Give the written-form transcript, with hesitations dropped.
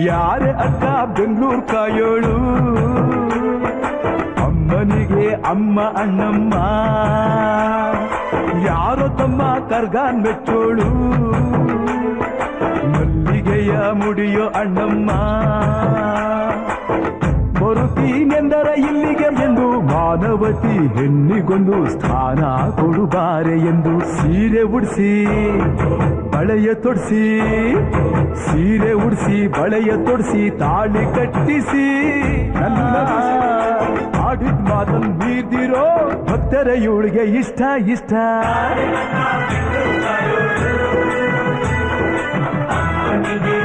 ಯಾರೇ ಅಕ್ಕ ಬೆಂಗಳೂರು ಕಾಯೋಳು ಅಮ್ಮನಿಗೆ ಅಮ್ಮ ಅಣ್ಣಮ್ಮ ಯಾರೋ ತಮ್ಮ ಕರ್ಗಾನ್ ಮೆಚ್ಚೋಳು ಮಲ್ಲಿಗೆಯ ಮುಡಿಯೋ ಅಣ್ಣಮ್ಮ ಬರುತ್ತೀನೆಂದರ ಇಲ್ಲಿಗೆ ಎಂದು ಮಾನವತಿ ಹೆಣ್ಣಿಗೊಂದು ಸ್ಥಾನ ಕೊಡುಬಾರೆ ಎಂದು ಸೀರೆ ಉಡಿಸಿ ಬಳೆಯ ತೊಡಿಸಿ ಸೀರೆ ಉಡಿಸಿ ಬಳೆಯ ತೊಡಿಸಿ ತಾಳಿ ಕಟ್ಟಿಸಿ ಆಡಿದ ಮಾತನ್ನು ಮೀರ್ದಿರೋ ಭಕ್ತರ ಇವಳಿಗೆ ಇಷ್ಟ ಇಷ್ಟ ಅಮ್ಮನಿಗೆ